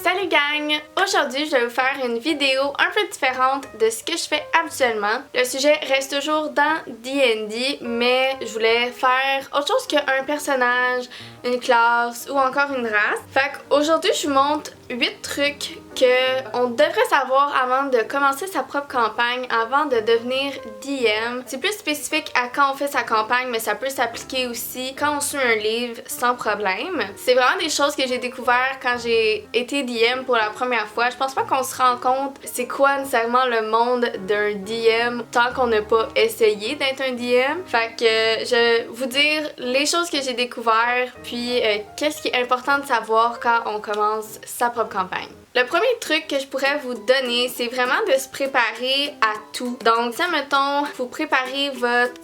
Salut gang! Aujourd'hui, je vais vous faire une vidéo un peu différente de ce que je fais habituellement. Le sujet reste toujours dans D&D, mais je voulais faire autre chose qu'un personnage, une classe ou encore une race. Fait qu'aujourd'hui, je vous montre 8 trucs qu'on devrait savoir avant de commencer sa propre campagne, avant de devenir DM. C'est plus spécifique à quand on fait sa campagne, mais ça peut s'appliquer aussi quand on suit un livre sans problème. C'est vraiment des choses que j'ai découvert quand j'ai été DM pour la première fois. Je pense pas qu'on se rend compte c'est quoi nécessairement le monde d'un DM tant qu'on n'a pas essayé d'être un DM. Fait que je vais vous dire les choses que j'ai découvert, puis qu'est-ce qui est important de savoir quand on commence sa propre campagne. Le premier truc que je pourrais vous donner, c'est vraiment de se préparer à tout. Donc, si, mettons, vous préparez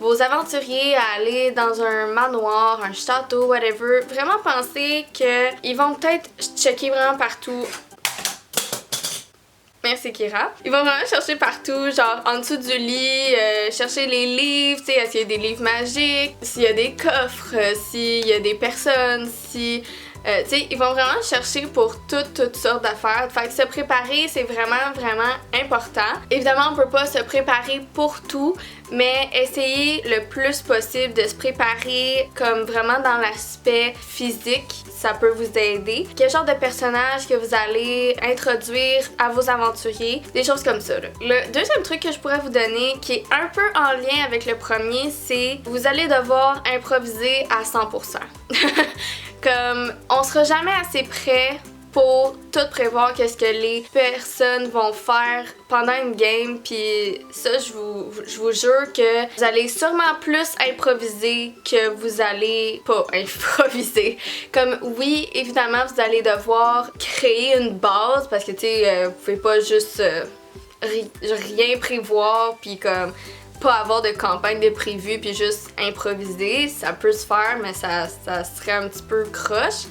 vos aventuriers à aller dans un manoir, un château, whatever, vraiment pensez qu'ils vont peut-être checker vraiment partout. Merci Kira. Ils vont vraiment chercher partout, genre en dessous du lit, chercher les livres, tu sais, est-ce qu'il y a des livres magiques, s'il y a des coffres, s'il y a des personnes, si... tu sais, ils vont vraiment chercher pour toutes sortes d'affaires. Fait que se préparer, c'est vraiment important. Évidemment, on peut pas se préparer pour tout, mais essayer le plus possible de se préparer comme vraiment dans l'aspect physique. Ça peut vous aider. Quel genre de personnage que vous allez introduire à vos aventuriers, des choses comme ça, là. Le deuxième truc que je pourrais vous donner, qui est un peu en lien avec le premier, c'est vous allez devoir improviser à 100%. Comme, on sera jamais assez prêt pour tout prévoir qu'est-ce que les personnes vont faire pendant une game, puis ça, je vous jure que vous allez sûrement plus improviser que vous allez pas improviser. Comme, oui, évidemment, vous allez devoir créer une base, parce que, tu sais, vous pouvez pas juste rien prévoir, puis comme... pas avoir de campagne de prévu puis juste improviser, ça peut se faire, mais ça serait un petit peu croche.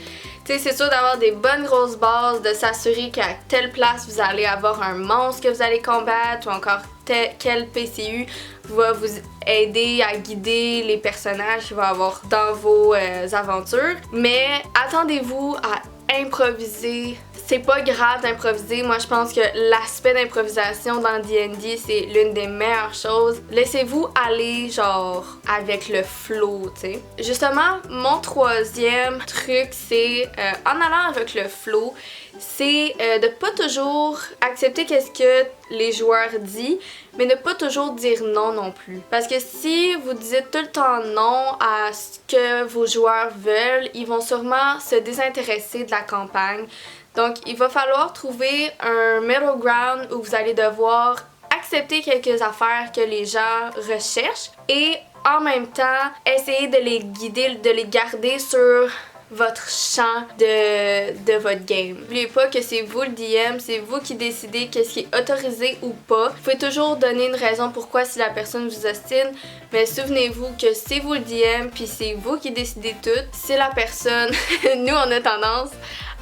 Tu sais, c'est sûr d'avoir des bonnes grosses bases, de s'assurer qu'à telle place vous allez avoir un monstre que vous allez combattre ou encore quel PCU va vous aider à guider les personnages qu'il va avoir dans vos aventures. Mais attendez-vous à improviser. C'est pas grave d'improviser. Moi, je pense que l'aspect d'improvisation dans D&D, c'est l'une des meilleures choses. Laissez-vous aller, genre, avec le flow, tu sais. Justement, mon troisième truc, c'est, en allant avec le flow, c'est de pas toujours accepter qu'est-ce que les joueurs disent, mais ne pas toujours dire non plus. Parce que si vous dites tout le temps non à ce que vos joueurs veulent, ils vont sûrement se désintéresser de la campagne. Donc, il va falloir trouver un middle ground où vous allez devoir accepter quelques affaires que les gens recherchent et en même temps, essayer de les guider, de les garder sur votre champ de votre game. N'oubliez pas que c'est vous le DM, c'est vous qui décidez qu'est-ce qui est autorisé ou pas. Vous pouvez toujours donner une raison pourquoi si la personne vous ostine, mais souvenez-vous que c'est vous le DM puis c'est vous qui décidez tout. Si la personne, nous on a tendance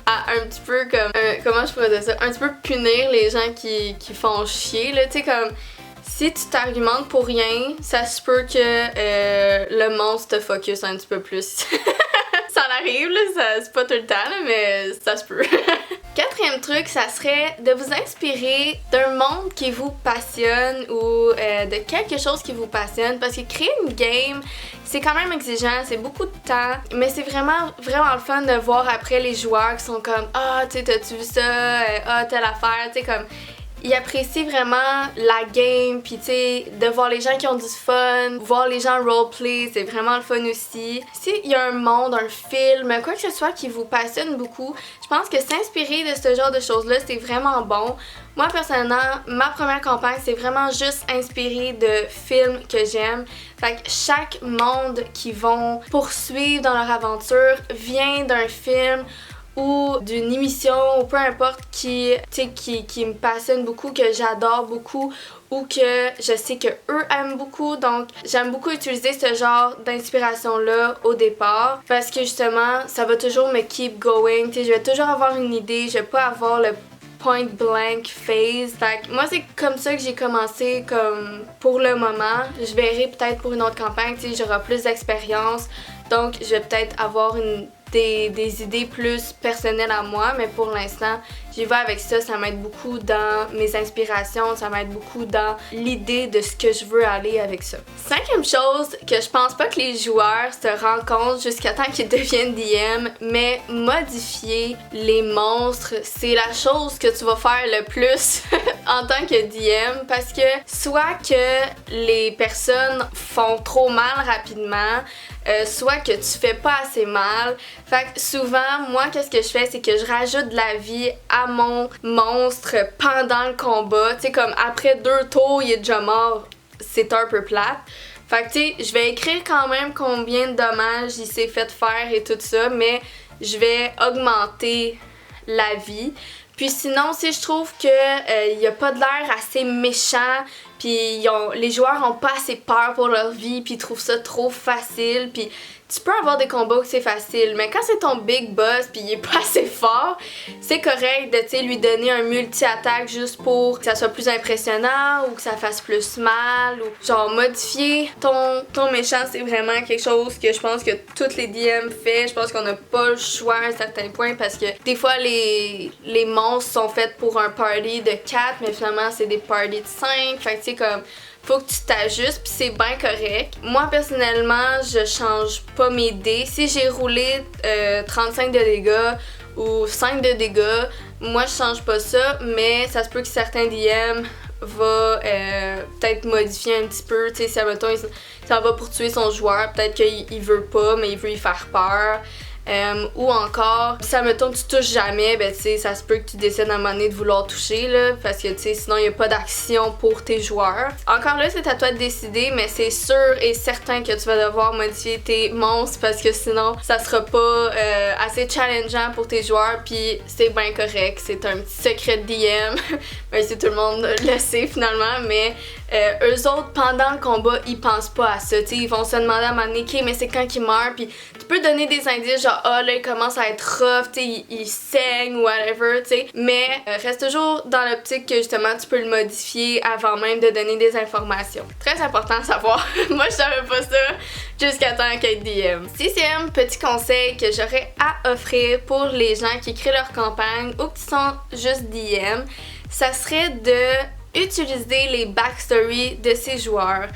à un petit peu comme, comment je pourrais dire ça, un petit peu punir les gens qui font chier, là, tu sais, comme, si tu t'argumentes pour rien, ça se peut que le monstre te focus un petit peu plus. Ça arrive, là, c'est pas tout le temps, là, mais ça se peut. Quatrième truc, ça serait de vous inspirer d'un monde qui vous passionne ou de quelque chose qui vous passionne, parce que créer une game, c'est quand même exigeant, c'est beaucoup de temps, mais c'est vraiment le fun de voir après les joueurs qui sont comme « Ah, tu sais, t'as-tu vu ça? Ah, telle affaire, tu sais, comme... » Ils apprécient vraiment la game, puis tu sais, de voir les gens qui ont du fun, voir les gens roleplay, c'est vraiment le fun aussi. S'il y a un monde, un film, quoi que ce soit qui vous passionne beaucoup, je pense que s'inspirer de ce genre de choses-là, c'est vraiment bon. Moi, personnellement, ma première campagne, c'est vraiment juste inspiré de films que j'aime. Fait que chaque monde qu'ils vont poursuivre dans leur aventure vient d'un film ou d'une émission, ou peu importe, qui me passionne beaucoup, que j'adore beaucoup, ou que je sais que eux aiment beaucoup. Donc j'aime beaucoup utiliser ce genre d'inspiration-là au départ, parce que justement, ça va toujours me keep going. Je vais toujours avoir une idée, je vais pas avoir le point blank phase. Fait que moi, c'est comme ça que j'ai commencé, comme pour le moment. Je verrai peut-être pour une autre campagne, j'aurai plus d'expérience, donc je vais peut-être avoir des idées plus personnelles à moi, mais pour l'instant, j'y vais avec ça, ça m'aide beaucoup dans mes inspirations, ça m'aide beaucoup dans l'idée de ce que je veux aller avec ça. 5e chose que je pense pas que les joueurs se rendent compte jusqu'à temps qu'ils deviennent DM, mais modifier les monstres, c'est la chose que tu vas faire le plus en tant que DM, parce que soit que les personnes font trop mal rapidement, soit que tu fais pas assez mal. Fait que souvent, moi, qu'est-ce que je fais, c'est que je rajoute de la vie à mon monstre pendant le combat. Tu sais, comme après 2 tours, il est déjà mort. C'est un peu plate. Fait que tu sais, je vais écrire quand même combien de dommages il s'est fait faire et tout ça, mais je vais augmenter la vie. Puis sinon, si je trouve que y a pas de l'air assez méchant, puis les joueurs ont pas assez peur pour leur vie, puis ils trouvent ça trop facile, puis tu peux avoir des combats où c'est facile, mais quand c'est ton big boss puis il est pas assez fort, c'est correct de, tu sais, lui donner un multi-attaque juste pour que ça soit plus impressionnant ou que ça fasse plus mal, ou genre modifier ton méchant, c'est vraiment quelque chose que je pense que toutes les DM fait. Je pense qu'on n'a pas le choix à un certain point, parce que des fois les monstres sont faits pour un party de 4, mais finalement c'est des parties de 5, fait que tu sais, comme faut que tu t'ajustes, puis c'est bien correct. Moi, personnellement, je change pas mes dés. Si j'ai roulé 35 de dégâts ou 5 de dégâts, moi, je change pas ça, mais ça se peut que certains DM va peut-être modifier un petit peu. Tu sais, si, admettons, il s'en va pour tuer son joueur, peut-être qu'il veut pas, mais il veut y faire peur. Ou encore, si admettons tu touches jamais, ben tu sais, ça se peut que tu décides à un moment donné de vouloir toucher, là, parce que tu sais, sinon il n'y a pas d'action pour tes joueurs. Encore là, c'est à toi de décider, mais c'est sûr et certain que tu vas devoir modifier tes monstres, parce que sinon ça sera pas assez challengeant pour tes joueurs, puis c'est bien correct, c'est un petit secret de DM, même si tout le monde le sait finalement, mais eux autres, pendant le combat, ils pensent pas à ça, tu sais, ils vont se demander à un moment donné, ok, mais c'est quand qu'il meurt, puis tu peux donner des indices genre ah là il commence à être rough, tu sais, il saigne ou whatever, tu sais, mais reste toujours dans l'optique que justement tu peux le modifier avant même de donner des informations. Très important à savoir. Moi je savais pas ça jusqu'à temps qu'être DM. 6e petit conseil que j'aurais à offrir pour les gens qui créent leur campagne ou qui sont juste DM, ça serait de utiliser les backstories de ces joueurs.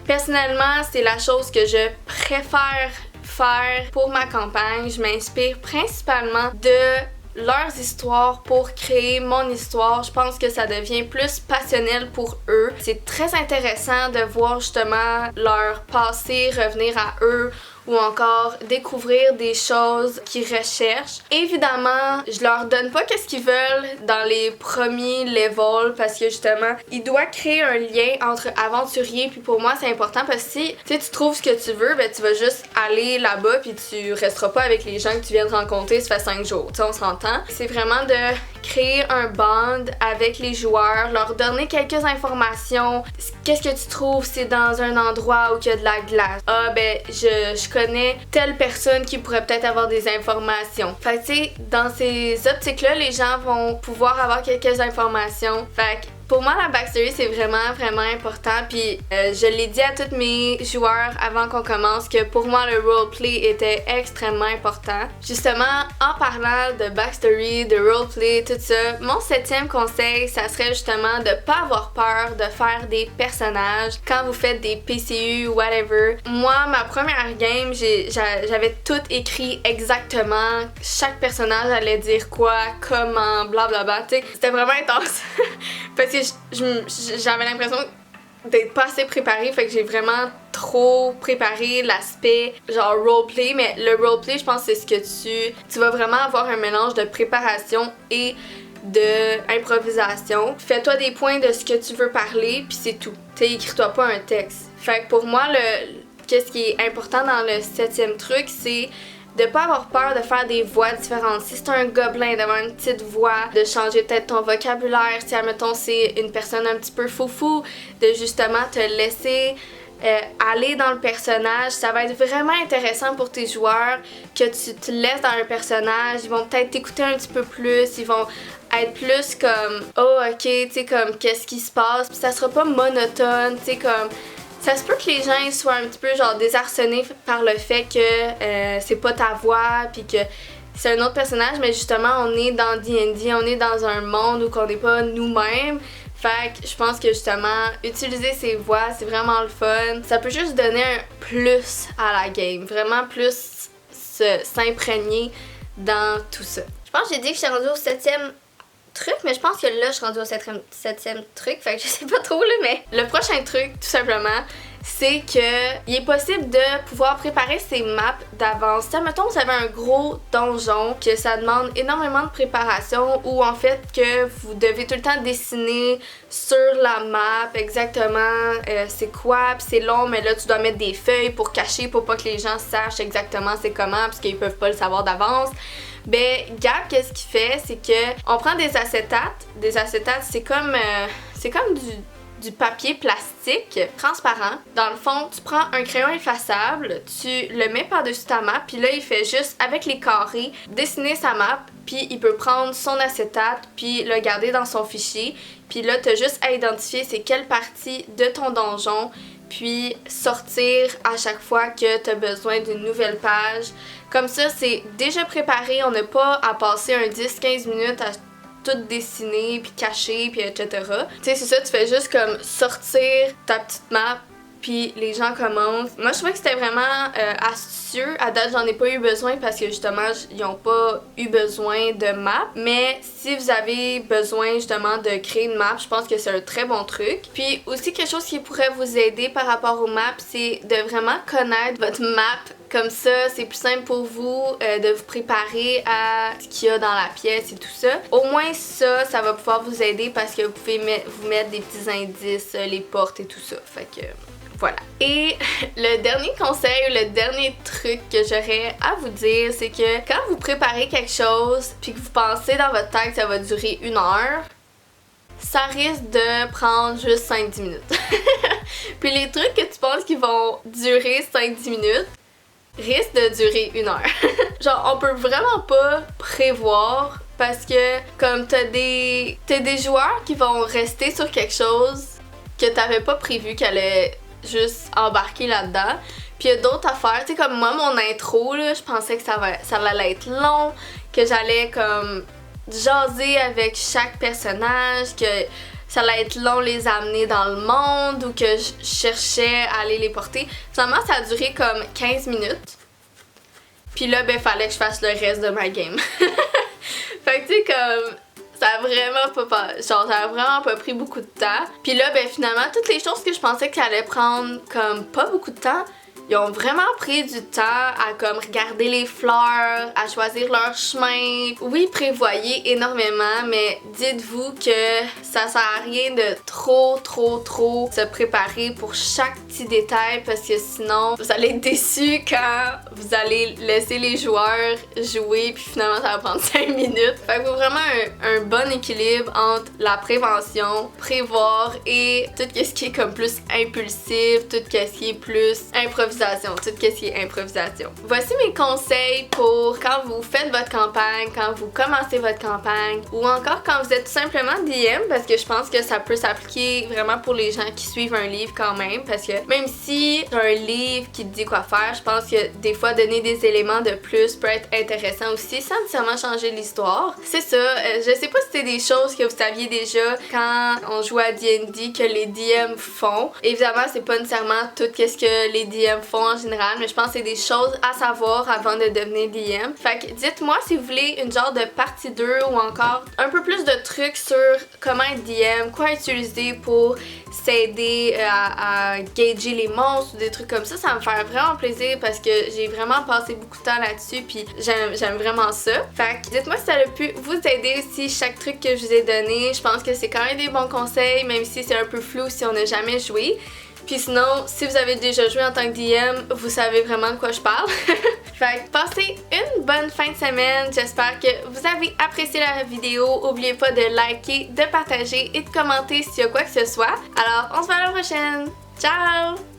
Personnellement, c'est la chose que je préfère faire pour ma campagne. Je m'inspire principalement de leurs histoires pour créer mon histoire. Je pense que ça devient plus passionnel pour eux. C'est très intéressant de voir justement leur passé revenir à eux, ou encore découvrir des choses qu'ils recherchent. Évidemment, je leur donne pas qu'est-ce qu'ils veulent dans les premiers levels, parce que justement, ils doivent créer un lien entre aventurier, puis pour moi c'est important, parce que si tu trouves ce que tu veux, ben tu vas juste aller là-bas, puis tu resteras pas avec les gens que tu viens de rencontrer, ça fait 5 jours, tu sais, on s'entend. C'est vraiment de créer un bond avec les joueurs, leur donner quelques informations. Qu'est-ce que tu trouves? C'est dans un endroit où il y a de la glace. Ah ben, je connais telle personne qui pourrait peut-être avoir des informations. Fait que tu sais, dans ces optiques-là, les gens vont pouvoir avoir quelques informations. Fait que pour moi, la backstory, c'est vraiment important. Puis je l'ai dit à tous mes joueurs avant qu'on commence que pour moi, le roleplay était extrêmement important. Justement, en parlant de backstory, de roleplay, tout ça, mon 7e conseil, ça serait justement de pas avoir peur de faire des personnages quand vous faites des PCU ou whatever. Moi, ma première game, j'avais tout écrit exactement. Chaque personnage allait dire quoi, comment, blablabla. Tu sais, c'était vraiment intense. Parce que j'avais l'impression d'être pas assez préparée, fait que j'ai vraiment trop préparé l'aspect genre roleplay, mais le roleplay, je pense que c'est ce que tu vas vraiment avoir un mélange de préparation et de improvisation. Fais-toi des points de ce que tu veux parler, puis c'est tout. Écris-toi pas un texte. Fait que pour moi, qu'est-ce qui est important dans le 7e truc, c'est de pas avoir peur de faire des voix différentes. Si c'est un gobelin, d'avoir une petite voix, de changer peut-être ton vocabulaire. Si, admettons, c'est une personne un petit peu foufou, de justement te laisser aller dans le personnage. Ça va être vraiment intéressant pour tes joueurs que tu te laisses dans un personnage. Ils vont peut-être t'écouter un petit peu plus. Ils vont être plus comme « Oh, ok, tu sais, comme qu'est-ce qui se passe? » Puis ça sera pas monotone, tu sais, comme... Ça se peut que les gens soient un petit peu genre désarçonnés par le fait que c'est pas ta voix, puis que c'est un autre personnage, mais justement, on est dans D&D, on est dans un monde où on n'est pas nous-mêmes. Fait que je pense que justement, utiliser ses voix, c'est vraiment le fun. Ça peut juste donner un plus à la game. Vraiment plus s'imprégner dans tout ça. Je pense que j'ai dit que je suis rendue au 7e truc, mais je pense que là, je suis rendue au 7e truc. Fait que je sais pas trop, là, mais le prochain truc, tout simplement, c'est que il est possible de pouvoir préparer ses maps d'avance. Si, mettons, vous avez un gros donjon, que ça demande énormément de préparation, ou en fait que vous devez tout le temps dessiner sur la map exactement c'est quoi, pis c'est long, mais là tu dois mettre des feuilles pour cacher, pour pas que les gens sachent exactement c'est comment, parce qu'ils peuvent pas le savoir d'avance. Ben, Gab, qu'est-ce qu'il fait, c'est que on prend des acétates. Des acétates, c'est comme du papier plastique transparent. Dans le fond, tu prends un crayon effaçable, tu le mets par-dessus ta map, puis là, il fait juste, avec les carrés, dessiner sa map, puis il peut prendre son acétate, puis le garder dans son fichier. Puis là, t'as juste à identifier c'est quelle partie de ton donjon, puis sortir à chaque fois que t'as besoin d'une nouvelle page. Comme ça, c'est déjà préparé, on n'a pas à passer un 10-15 minutes à tout dessiner, puis cacher, puis etc. Tu sais, c'est ça, tu fais juste comme sortir ta petite map, puis les gens commencent. Moi, je trouvais que c'était vraiment astucieux. À date, j'en ai pas eu besoin parce que justement, ils ont pas eu besoin de map. Mais si vous avez besoin justement de créer une map, je pense que c'est un très bon truc. Puis aussi, quelque chose qui pourrait vous aider par rapport aux maps, c'est de vraiment connaître votre map. Comme ça, c'est plus simple pour vous de vous préparer à ce qu'il y a dans la pièce et tout ça. Au moins ça va pouvoir vous aider parce que vous pouvez vous mettre des petits indices, les portes et tout ça. Fait que voilà. Et le dernier conseil ou le dernier truc que j'aurais à vous dire, c'est que quand vous préparez quelque chose puis que vous pensez dans votre tête que ça va durer 1 heure, ça risque de prendre juste 5-10 minutes. Puis les trucs que tu penses qui vont durer 5-10 minutes risquent de durer 1 heure. Genre, on peut vraiment pas prévoir parce que comme t'as des joueurs qui vont rester sur quelque chose que t'avais pas prévu qu'elle allait juste embarquer là-dedans. Puis il y a d'autres affaires, tu sais, comme moi, mon intro, là, je pensais que ça allait être long, que j'allais comme jaser avec chaque personnage, que ça allait être long les amener dans le monde ou que je cherchais à aller les porter. Finalement, ça a duré comme 15 minutes. Puis là, ben, fallait que je fasse le reste de ma game. Fait que tu sais, comme ça a vraiment pas pris beaucoup de temps. Puis là, ben finalement, toutes les choses que je pensais que ça allait prendre comme pas beaucoup de temps, ils ont vraiment pris du temps à comme regarder les fleurs, à choisir leur chemin. Oui, prévoyez énormément, mais dites-vous que ça sert à rien de trop se préparer pour chaque petit détail parce que sinon, vous allez être déçus quand vous allez laisser les joueurs jouer puis finalement ça va prendre 5 minutes. Fait qu'il faut vraiment un bon équilibre entre la prévention, prévoir et tout ce qui est comme plus impulsif, tout ce qui est plus improvisation. Tout ce qui est improvisation. Voici mes conseils pour quand vous faites votre campagne, quand vous commencez votre campagne ou encore quand vous êtes tout simplement DM parce que je pense que ça peut s'appliquer vraiment pour les gens qui suivent un livre quand même parce que même si c'est un livre qui te dit quoi faire, je pense que des fois donner des éléments de plus peut être intéressant aussi sans nécessairement changer l'histoire. C'est ça, je sais pas si c'était des choses que vous saviez déjà quand on joue à D&D que les DM font. Évidemment, c'est pas nécessairement tout ce que les DM font en général, mais je pense que c'est des choses à savoir avant de devenir DM. Fait que dites-moi si vous voulez une genre de partie 2 ou encore un peu plus de trucs sur comment être DM, quoi utiliser pour s'aider à gager les monstres ou des trucs comme ça. Ça me fait vraiment plaisir parce que j'ai vraiment passé beaucoup de temps là-dessus puis j'aime vraiment ça. Fait que dites-moi si ça a pu vous aider aussi chaque truc que je vous ai donné. Je pense que c'est quand même des bons conseils même si c'est un peu flou si on n'a jamais joué. Puis sinon, si vous avez déjà joué en tant que DM, vous savez vraiment de quoi je parle. Fait que passez une bonne fin de semaine. J'espère que vous avez apprécié la vidéo. N'oubliez pas de liker, de partager et de commenter s'il y a quoi que ce soit. Alors, on se voit à la prochaine. Ciao!